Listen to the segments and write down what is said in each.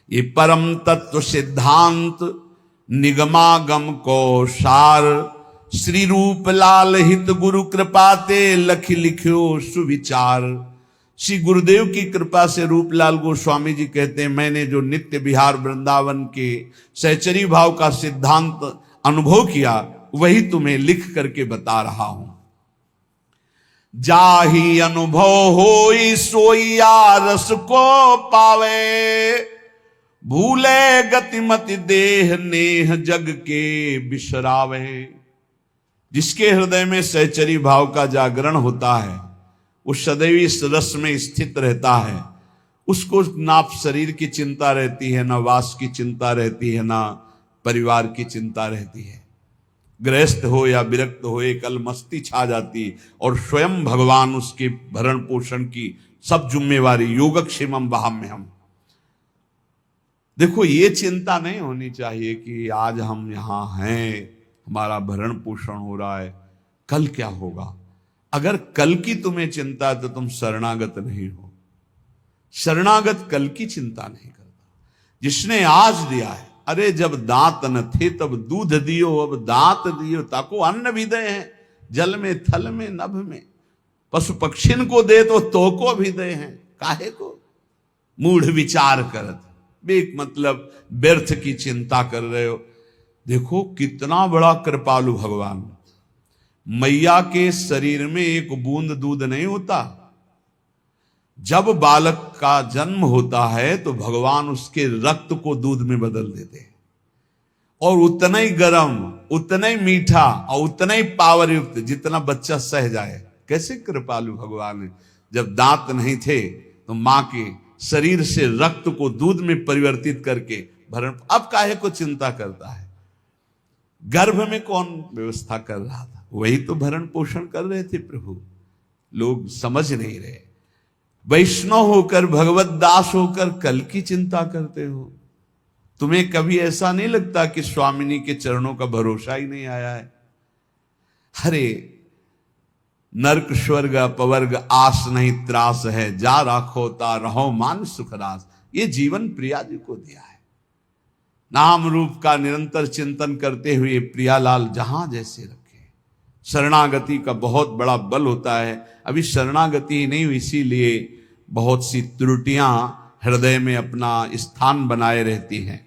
ये परम तत्व सिद्धांत निगमागम को सार, श्री रूप लाल हित गुरु कृपाते लख लिख्यो सुविचार। श्री गुरुदेव की कृपा से रूपलाल गोस्वामी जी कहते हैं, मैंने जो नित्य विहार वृंदावन के सहचरी भाव का सिद्धांत अनुभव किया वही तुम्हें लिख करके बता रहा हूं। जाही अनुभव होई सोइया रस को पावे, भूले गतिमति देह नेह जग के बिसरावे। जिसके हृदय में सहचरी भाव का जागरण होता है वो सदैव इस रस में स्थित रहता है। उसको ना शरीर की चिंता रहती है, ना वास की चिंता रहती है, ना परिवार की चिंता रहती है। गृहस्थ हो या विरक्त हो, एक अलमस्ती छा जाती और स्वयं भगवान उसके भरण पोषण की सब जिम्मेवारी। योगक्षेमम वहाम्यहम्। देखो, ये चिंता नहीं होनी चाहिए कि आज हम यहां हैं, हमारा भरण पोषण हो रहा है, कल क्या होगा। अगर कल की तुम्हें चिंता है तो तुम शरणागत नहीं हो। शरणागत कल की चिंता नहीं करता। जिसने आज दिया है, अरे जब दांत न थे तब दूध दियो, अब दांत दियो ताको अन्न भी दे हैं। जल में थल में नभ में पशु पक्षिन को दे तो को भी दे हैं। काहे को मूढ़ विचार करत, बेक मतलब व्यर्थ की चिंता कर रहे हो। देखो कितना बड़ा कृपालु भगवान। मैया के शरीर में एक बूंद दूध नहीं होता। जब बालक का जन्म होता है तो भगवान उसके रक्त को दूध में बदल देते हैं, और उतना ही गर्म, उतना ही मीठा और उतना ही पावर युक्त जितना बच्चा सह जाए। कैसे कृपालु भगवान है। जब दांत नहीं थे तो मां के शरीर से रक्त को दूध में परिवर्तित करके भरण, अब काहे को चिंता करता है। गर्भ में कौन व्यवस्था कर रहा था, वही तो भरण पोषण कर रहे थे प्रभु। लोग समझ नहीं रहे। वैष्णव होकर, भगवत दास होकर कल की चिंता करते हो। तुम्हें कभी ऐसा नहीं लगता कि स्वामिनी के चरणों का भरोसा ही नहीं आया है। अरे नरक स्वर्ग अपवर्ग आस नहीं त्रास है, जा राखो ता रहो मान सुखरास। ये जीवन प्रिया जी को दिया है। नाम रूप का निरंतर चिंतन करते हुए प्रियालाल जहां जैसे रखे। शरणागति का बहुत बड़ा बल होता है। अभी शरणागति ही नहीं हुई, इसीलिए बहुत सी त्रुटियां हृदय में अपना स्थान बनाए रहती हैं।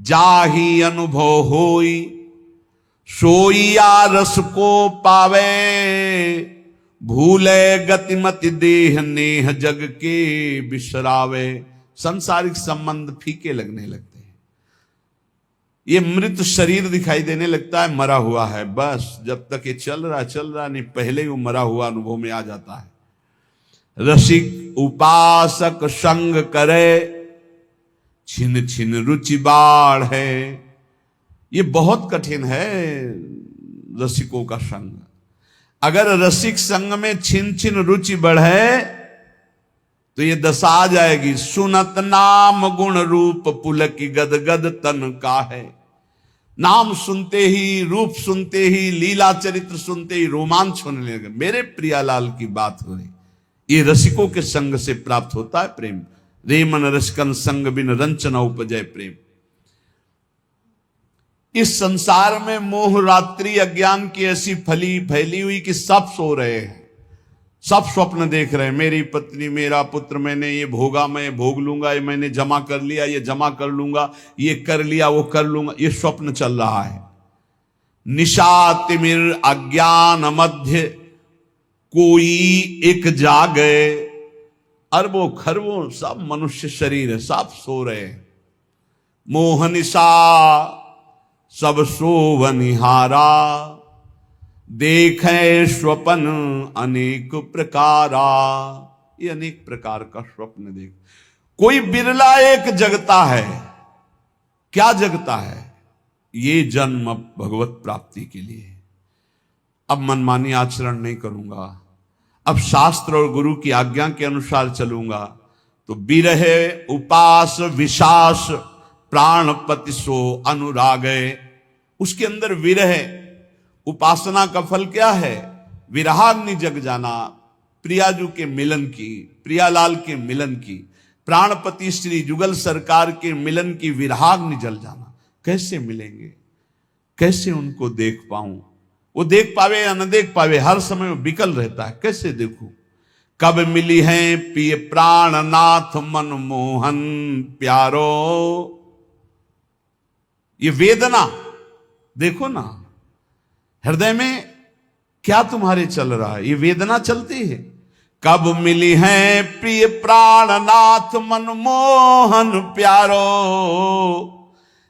जाही अनुभव होई सोइया रस को पावे, भूले गतिमति देह नेह जग के बिसरावे। सांसारिक संबंध फीके लगने लगते हैं। ये मृत शरीर दिखाई देने लगता है, मरा हुआ है। बस जब तक ये चल रहा नहीं, पहले ही वो मरा हुआ अनुभव में आ जाता है। रसिक उपासक संग करे, छिन छिन रुचि बाढ़ है। ये बहुत कठिन है रसिकों का संग। अगर रसिक संग में छिन छिन रुचि बढ़े तो ये दशा आ जाएगी। सुनत नाम गुण रूप पुलक गद गद तन का है। नाम सुनते ही, रूप सुनते ही, लीला चरित्र सुनते ही रोमांच होने लगे। मेरे प्रियालाल की बात हो रही। ये रसिकों के संग से प्राप्त होता है प्रेम। रेमन रसिकन संग बिन रंचना उपजय प्रेम। इस संसार में मोह रात्रि अज्ञान की ऐसी फैली हुई कि सब सो रहे हैं, सब स्वप्न देख रहे हैं। मेरी पत्नी, मेरा पुत्र, मैंने ये भोगा, मैं भोग लूंगा, ये मैंने जमा कर लिया, ये जमा कर लूंगा, ये कर लिया, वो कर लूंगा। ये स्वप्न चल रहा है। निशा तिमिर अज्ञान मध्य कोई एक जागे। अरबों खरबों सब मनुष्य शरीर है, सब सो रहे हैं। मोह निशा सब सोवनिहारा, देखे स्वप्न अनेक प्रकारा। ये अनेक प्रकार का स्वप्न देख। कोई बिरला एक जगता है। क्या जगता है? ये जन्म अब भगवत प्राप्ति के लिए। अब मनमानी आचरण नहीं करूंगा, अब शास्त्र और गुरु की आज्ञा के अनुसार चलूंगा। तो बिरहे उपास विशास प्राणपति सो अनुरागे। उसके अंदर विरह, उपासना का फल क्या है? विरहाग्नि जग जाना, प्रियाजू के मिलन की, प्रियालाल के मिलन की। प्राणपति श्री जुगल सरकार के मिलन की विराग्नि जल जाना। कैसे मिलेंगे, कैसे उनको देख पाऊं? वो देख पावे या न देख पावे, हर समय वो बिकल रहता है, कैसे देखूं? कब मिली है पिय प्राणनाथ मनमोहन प्यारो। ये वेदना देखो ना, हृदय में क्या तुम्हारे चल रहा है, ये वेदना चलती है। कब मिली है प्रिय प्राणनाथ मनमोहन प्यारो,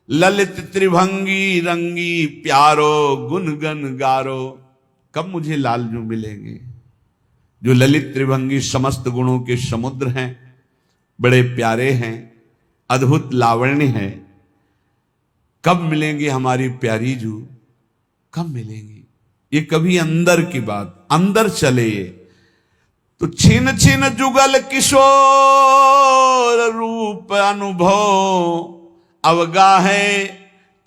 ललित त्रिभंगी रंगी प्यारो गुनगन गारो। कब मुझे लालजू मिलेंगे जो ललित त्रिभंगी समस्त गुणों के समुद्र हैं, बड़े प्यारे हैं, अद्भुत लावण्य है। कब मिलेंगे हमारी प्यारी जू, कब मिलेंगी? ये कभी अंदर की बात, अंदर चले तो छिन छिन जुगल किशोर रूप अनुभव, अवगाहे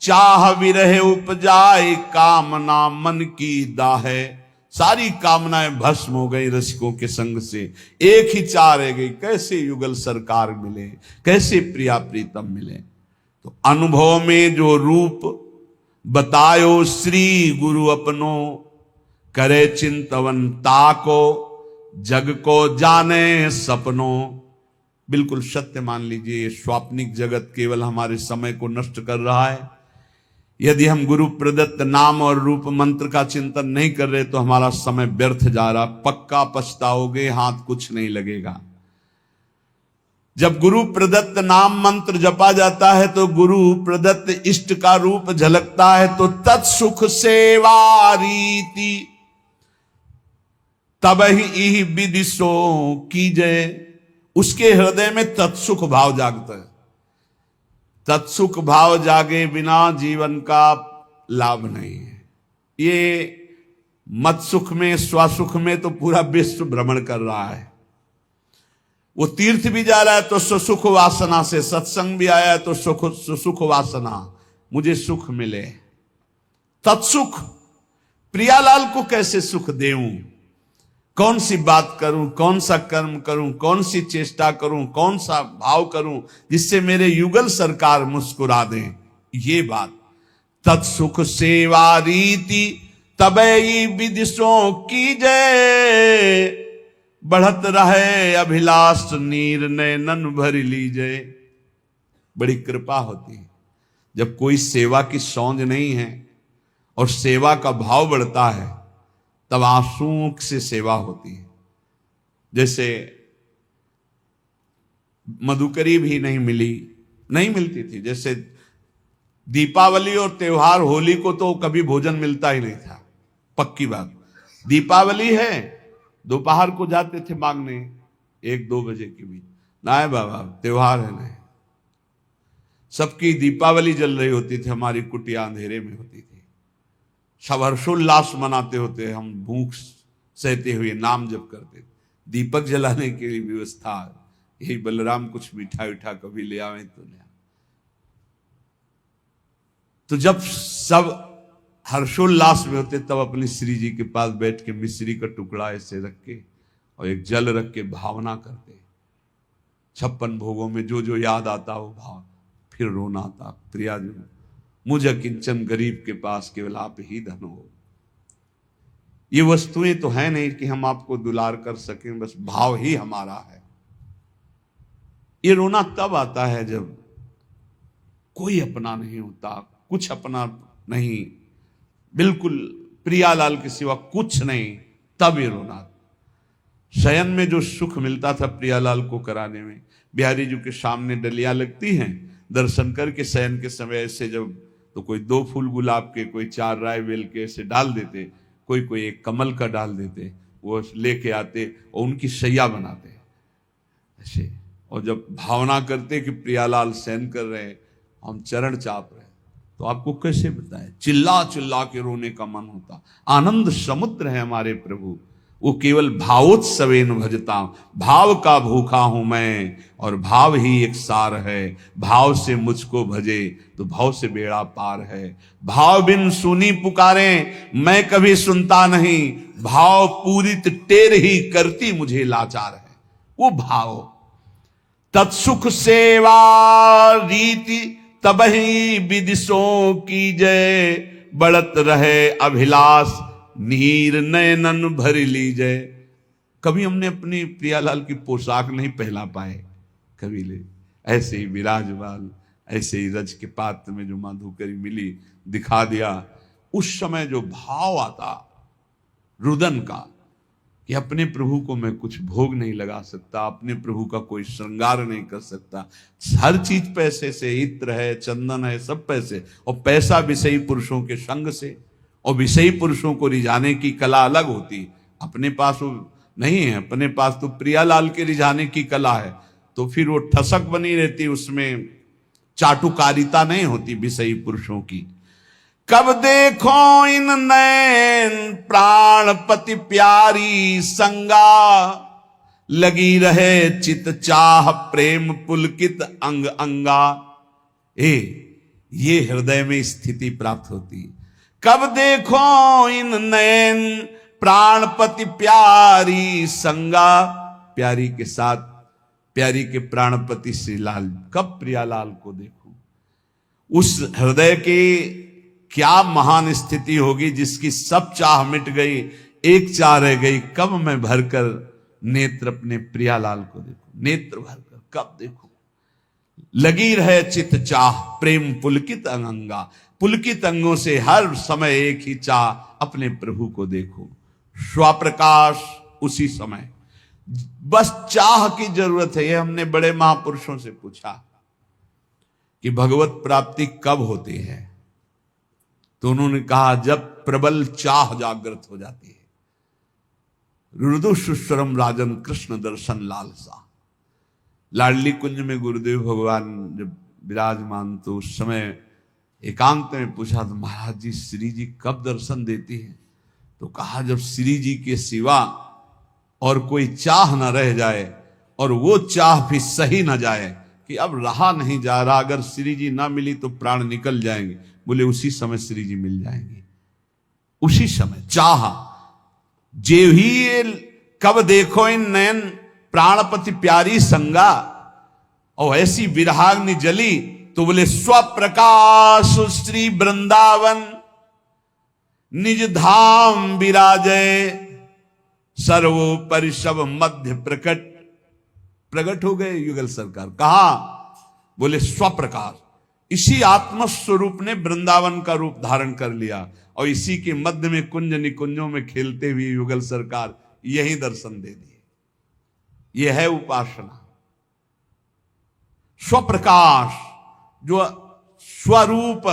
चाह विरह उपजाए कामना मन की दाहे। सारी कामनाएं भस्म हो गई रसिकों के संग से, एक ही चाह रह गई, कैसे युगल सरकार मिले, कैसे प्रिया प्रीतम मिले। तो अनुभव में जो रूप बतायो श्री गुरु अपनो, करे चिंतवन ताको जग को जाने सपनों। बिल्कुल सत्य मान लीजिए, ये स्वाप्निक जगत केवल हमारे समय को नष्ट कर रहा है। यदि हम गुरु प्रदत्त नाम और रूप मंत्र का चिंतन नहीं कर रहे तो हमारा समय व्यर्थ जा रहा, पक्का पछताओगे, हाथ कुछ नहीं लगेगा। जब गुरु प्रदत्त नाम मंत्र जपा जाता है तो गुरु प्रदत्त इष्ट का रूप झलकता है, तो तत्सुख सेवा रीति तब ही विदिशो कीजय। उसके हृदय में तत्सुख भाव जागता है। तत्सुख भाव जागे बिना जीवन का लाभ नहीं है। ये मत सुख में, स्वसुख में तो पूरा विश्व भ्रमण कर रहा है। वो तीर्थ भी जा रहा है तो सुख वासना से, सत्संग भी आया है तो सुख वासना, मुझे सुख मिले। तत्सुख, प्रियालाल को कैसे सुख देऊं, कौन सी बात करूं, कौन सा कर्म करूं, कौन सी चेष्टा करूं, कौन सा भाव करूं जिससे मेरे युगल सरकार मुस्कुरा दें, ये बात। तत्सुख सेवा रीति तबई विदिशों की जय, बढ़त रहे अभिलाष नीर नैनन भर लीजिए। बड़ी कृपा होती है जब कोई सेवा की सौंध नहीं है और सेवा का भाव बढ़ता है, तब आंसुओं से सेवा होती है। जैसे मधुकरी भी नहीं मिलती थी। जैसे दीपावली और त्योहार, होली को तो कभी भोजन मिलता ही नहीं था, पक्की बात। दीपावली है, दोपहर को जाते थे मांगने 1-2 बजे के बीच, ना है बाबा त्योहार है नहीं। सबकी दीपावली जल रही होती थी, हमारी कुटिया अंधेरे में होती थी। सब हर्षोल्लास मनाते होते, हम भूख सहते हुए नाम जप करते। दीपक जलाने के लिए व्यवस्था, यही बलराम कुछ मीठा उठा कभी ले आवे तो ले। तो जब सब हर्षोल्लास में होते तब अपनी श्री जी के पास बैठ के मिश्री का टुकड़ा ऐसे रख के और एक जल रख के भावना करते। 56 भोगों में जो जो याद आता वो भाव, फिर रोना आता, प्रिया जी मुझे किंचन गरीब के पास केवल आप ही धन हो। ये वस्तुएं तो है नहीं कि हम आपको दुलार कर सकें, बस भाव ही हमारा है। ये रोना तब आता है जब कोई अपना नहीं होता, कुछ अपना नहीं, बिल्कुल प्रियालाल के सिवा कुछ नहीं, तब ये रोना। शयन में जो सुख मिलता था प्रियालाल को कराने में, बिहारी जी के सामने डलियां लगती हैं, दर्शन करके शयन के समय ऐसे जब तो कोई 2 फूल गुलाब के, कोई 4 राय बेल के ऐसे डाल देते, कोई एक कमल का डाल देते, वो लेके आते और उनकी शैया बनाते ऐसे। और जब भावना करते कि प्रियालाल शयन कर रहे हैं, हम चरण चाप रहे, तो आपको कैसे बताएं, चिल्ला चिल्ला के रोने का मन होता। आनंद समुद्र है हमारे प्रभु, वो केवल भावोत्सवेन भजता। भाव का भूखा हूं मैं और भाव ही एक सार है। भाव से मुझको भजे तो भाव से बेड़ा पार है। भाव बिन सुनी पुकारे मैं कभी सुनता नहीं, भाव पूरित टेर ही करती मुझे लाचार है। वो भाव तत्सुख सेवा रीति तबहि विदिशों की जय, बढ़त रहे अभिलाष नीर नयनन भर लीजय। कभी हमने अपनी प्रियालाल की पोशाक नहीं पहना पाए, कभी ले ऐसे ही विराजमान, ऐसे ही रज के पात्र में जो माधुकरी मिली दिखा दिया। उस समय जो भाव आता रुदन का कि अपने प्रभु को मैं कुछ भोग नहीं लगा सकता, अपने प्रभु का कोई श्रृंगार नहीं कर सकता, हर चीज पैसे से, इत्र है, चंदन है, सब पैसे, और पैसा विषयी पुरुषों के संग से, और विषयी पुरुषों को रिझाने की कला अलग होती, अपने पास वो नहीं है, अपने पास तो प्रियालाल के रिझाने की कला है, तो फिर वो ठसक बनी रहती, उसमें चाटुकारिता नहीं होती विषयी पुरुषों की। कब देखो इन नैन प्राणपति प्यारी संगा, लगी रहे चित चाह प्रेम पुलकित अंग अंगा। ये हृदय में स्थिति प्राप्त होती। कब देखो इन नैन प्राणपति प्यारी संगा, प्यारी के साथ प्यारी के प्राणपति श्री लाल, कब प्रियालाल को देखूं। उस हृदय के क्या महान स्थिति होगी जिसकी सब चाह मिट गई, एक चाह रह गई, कब मैं भरकर नेत्र अपने प्रियालाल को देखूं, नेत्र भरकर कब देखूं। लगी रहे चित चाह प्रेम पुलकित अंगा, पुलकित अंगों से हर समय एक ही चाह, अपने प्रभु को देखो। स्वप्रकाश उसी समय, बस चाह की जरूरत है। ये हमने बड़े महापुरुषों से पूछा कि भगवत प्राप्ति कब होती है, तो उन्होंने कहा जब प्रबल चाह जागृत हो जाती है। रुदु सुस्वरम राजन कृष्ण दर्शन लालसा। लाडली कुंज में गुरुदेव भगवान जब विराजमान, तो उस समय एकांत में पूछा तो महाराज जी श्री जी कब दर्शन देती है, तो कहा जब श्री जी के सिवा और कोई चाह न रह जाए, और वो चाह भी सही न जाए कि अब रहा नहीं जा रहा, अगर श्री जी ना मिली तो प्राण निकल जाएंगे, बोले उसी समय श्री जी मिल जाएंगे। उसी समय चाह जे ही, कब देखो इन नयन प्राणपति प्यारी संगा, और ऐसी विरहाग्नि जली तो बोले स्वप्रकाश श्री वृंदावन निज धाम विराजय, सर्वोपरि सब मध्य प्रकट हो गए युगल सरकार। कहा, बोले स्वप्रकाश, इसी आत्मस्वरूप ने वृंदावन का रूप धारण कर लिया, और इसी के मध्य में कुंज निकुंजों में खेलते हुए युगल सरकार यही दर्शन दे दिए। यह है उपासना। स्वप्रकाश, जो स्वरूप,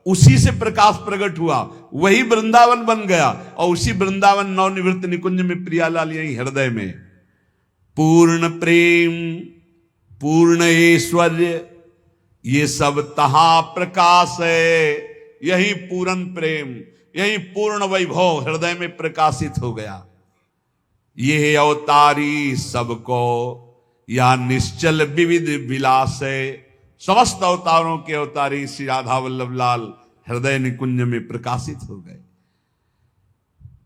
उसी से प्रकाश प्रकट हुआ, वही वृंदावन बन गया, और उसी वृंदावन नवनिवृत्त निकुंज में प्रियालाल यही हृदय में पूर्ण प्रेम पूर्ण ऐश्वर्य, ये सब तहां प्रकाश है। यही पूर्ण प्रेम, यही पूर्ण वैभव हृदय में प्रकाशित हो गया। ये अवतारी सबको या निश्चल विविध विलास है। समस्त अवतारों के अवतारी श्री राधा वल्लभ लाल हृदय निकुंज में प्रकाशित हो गए।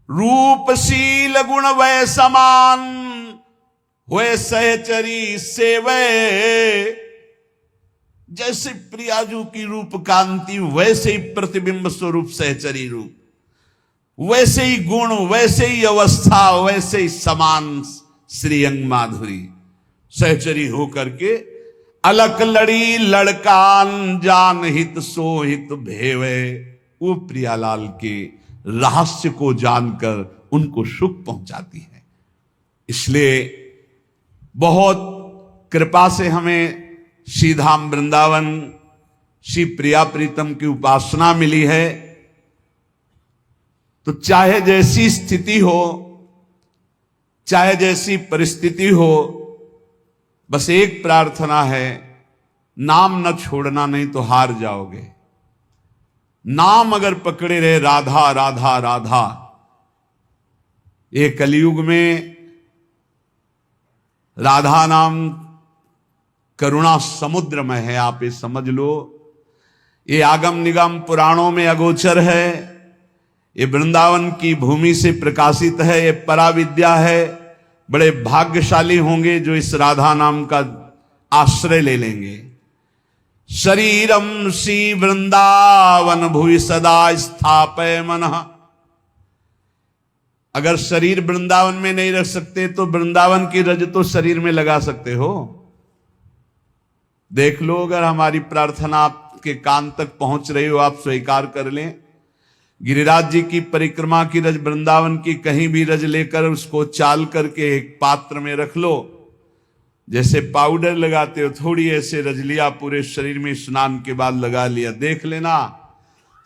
रूपशील गुण वै समान हुए सहचरी सेवे, जैसे प्रियाजू की रूप कांति वैसे ही प्रतिबिंब स्वरूप सहचरी रूप, वैसे ही गुण, वैसे ही अवस्था, वैसे ही समान श्रीअंग माधुरी सहचरी होकर के अलक लड़ी लड़कान जान हित सोहित भेवे। वो प्रियालाल के रहस्य को जानकर उनको सुख पहुंचाती है। इसलिए बहुत कृपा से हमें श्री धाम वृंदावन श्री प्रिया प्रीतम की उपासना मिली है। तो चाहे जैसी स्थिति हो, चाहे जैसी परिस्थिति हो, बस एक प्रार्थना है, नाम न छोड़ना, नहीं तो हार जाओगे। नाम अगर पकड़े रहे राधा राधा राधा, ये कलयुग में राधा नाम करुणा समुद्र में है, आप ये समझ लो। ये आगम निगम पुराणों में अगोचर है, ये वृंदावन की भूमि से प्रकाशित है, ये पराविद्या है। बड़े भाग्यशाली होंगे जो इस राधा नाम का आश्रय ले लेंगे। शरीरम श्री वृंदावन भुवि सदा स्थापय मनः। अगर शरीर वृंदावन में नहीं रख सकते तो वृंदावन की रज तो शरीर में लगा सकते हो। देख लो, अगर हमारी प्रार्थना आपके कान तक पहुंच रही हो, आप स्वीकार कर लें। गिरिराज जी की परिक्रमा की रज, वृंदावन की कहीं भी रज लेकर उसको चाल करके एक पात्र में रख लो। जैसे पाउडर लगाते हो, थोड़ी ऐसे रज लिया, पूरे शरीर में स्नान के बाद लगा लिया। देख लेना,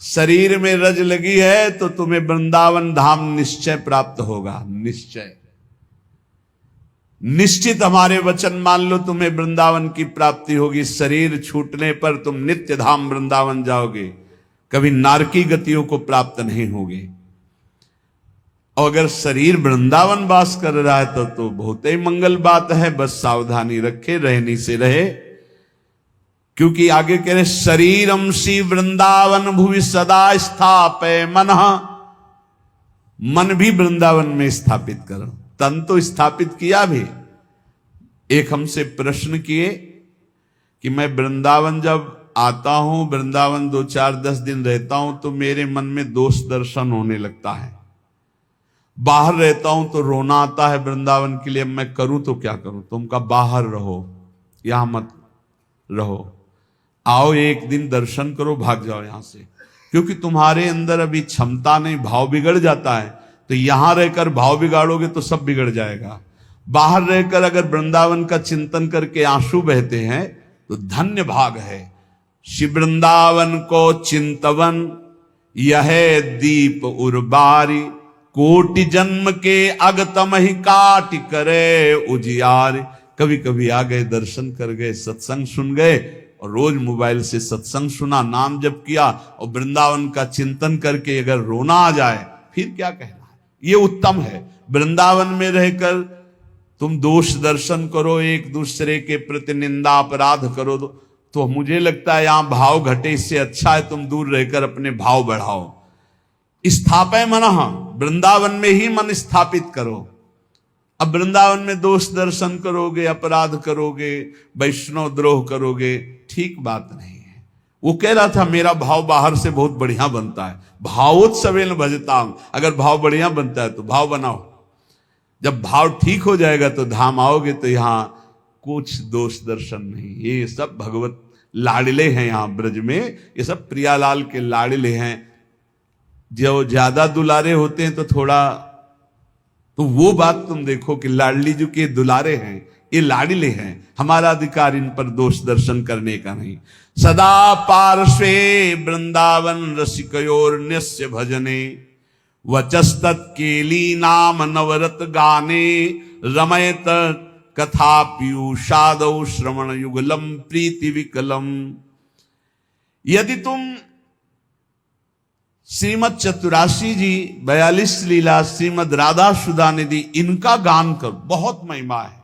शरीर में रज लगी है तो तुम्हें वृंदावन धाम निश्चय प्राप्त होगा। निश्चय, निश्चित हमारे वचन मान लो, तुम्हें वृंदावन की प्राप्ति होगी। शरीर छूटने पर तुम नित्य धाम वृंदावन जाओगे, कभी नारकी गतियों को प्राप्त नहीं होगे। और अगर शरीर वृंदावन वास कर रहा है तो बहुत ही मंगल बात है। बस सावधानी रखे, रहनी से रहे। क्योंकि आगे कह रहे शरीरम श्री वृंदावन भुवि सदा स्थापय मनः। मन भी वृंदावन में स्थापित करो। तन तो स्थापित किया भी। एक हमसे प्रश्न किए कि मैं वृंदावन जब आता हूं, वृंदावन 2-4-10 दिन रहता हूं तो मेरे मन में दोष दर्शन होने लगता है। बाहर रहता हूं तो रोना आता है वृंदावन के लिए। अब मैं करूं तो क्या करूं? तुम का बाहर रहो, यहां मत रहो। आओ एक दिन दर्शन करो, भाग जाओ यहां से। क्योंकि तुम्हारे अंदर अभी क्षमता नहीं, भाव बिगड़ जाता है। तो यहां रहकर भाव बिगाड़ोगे तो सब बिगड़ जाएगा। बाहर रहकर अगर वृंदावन का चिंतन करके आंसू बहते हैं तो धन्य भाग है। श्री वृंदावन को चिंतवन यह दीप उर्बारी, कोटि जन्म के अगतम ही काट करे उजियार। कभी कभी आ गए, दर्शन कर गए, सत्संग सुन गए, और रोज मोबाइल से सत्संग सुना, नाम जप किया, और वृंदावन का चिंतन करके अगर रोना आ जाए फिर क्या कहना है। ये उत्तम है। वृंदावन में रहकर तुम दोष दर्शन करो, एक दूसरे के प्रति निंदा अपराध करो तो मुझे लगता है यहां भाव घटे। इससे अच्छा है तुम दूर रहकर अपने भाव बढ़ाओ। स्थापय मनः, वृंदावन में ही मन स्थापित करो। अब वृंदावन में दोष दर्शन करोगे, अपराध करोगे, वैष्णव द्रोह करोगे, ठीक बात नहीं है। वो कह रहा था मेरा भाव बाहर से बहुत बढ़िया बनता है। भावोत्सवेन भजताम। अगर भाव बढ़िया बनता है तो भाव बनाओ। जब भाव ठीक हो जाएगा तो धाम आओगे तो यहां कुछ दोष दर्शन नहीं। ये सब भगवत लाडले हैं यहाँ ब्रज में। ये सब प्रियालाल के लाडले हैं। जो ज्यादा दुलारे होते हैं तो थोड़ा, तो वो बात तुम देखो कि लाडली जी के दुलारे हैं, ये लाडले हैं। हमारा अधिकार इन पर दोष दर्शन करने का नहीं। सदा पार्श्वे वृंदावन रसिकयोर न्यस्य भजने, वचस्तत्केली नाम नवरत गाने, रमयत कथा पीयूषादौ श्रवण युगलम प्रीति विकलम। यदि तुम श्रीमद चतुराशी जी 42 लीला, श्रीमद राधा सुधा निधि, इनका गान करो, बहुत महिमा है।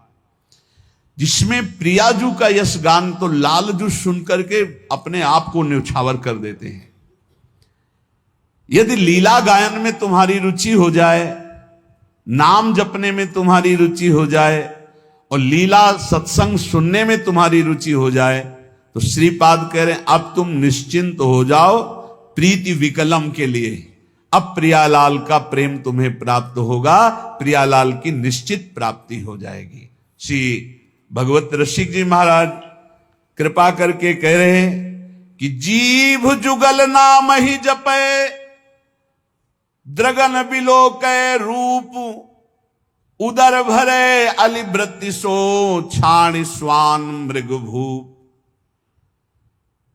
जिसमें प्रियाजू का यश गान तो लालजू सुन करके अपने आप को न्यौछावर कर देते हैं। यदि लीला गायन में तुम्हारी रुचि हो जाए, नाम जपने में तुम्हारी रुचि हो जाए, और लीला सत्संग सुनने में तुम्हारी रुचि हो जाए, तो श्रीपाद कह रहे हैं अब तुम निश्चिंत हो जाओ प्रीति विकलम के लिए। अब प्रियालाल का प्रेम तुम्हें प्राप्त होगा, प्रियालाल की निश्चित प्राप्ति हो जाएगी। श्री भगवत रसिक जी महाराज कृपा करके कह रहे हैं कि जीभ जुगल नाम ही जपे, द्रगन बिलोके रूप, उदर भरे अलिवृत्ति सो, छाण स्वान मृग भूप।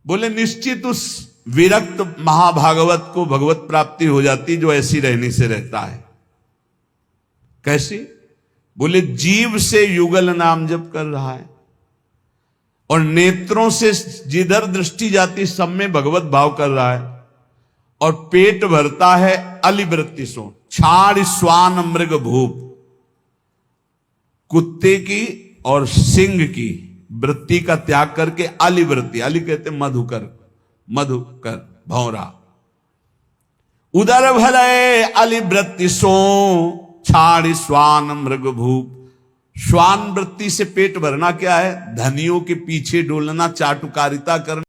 बोले निश्चित उस विरक्त महाभागवत को भगवत प्राप्ति हो जाती जो ऐसी रहने से रहता है। कैसी? बोले जीव से युगल नाम जप कर रहा है, और नेत्रों से जिधर दृष्टि जाती सब में भगवत भाव कर रहा है, और पेट भरता है अलिवृत्ति सो, छाड़ स्वान मृग भूप। कुत्ते की और सिंह की वृत्ति का त्याग करके अलिवृत्ति, अली कहते मधुकर, मधुकर भौरा। उदर भले अलिवृत्ति सो, छाड़ स्वान मृग भूप। श्वान वृत्ति से पेट भरना क्या है? धनियों के पीछे डोलना, चाटुकारिता करना।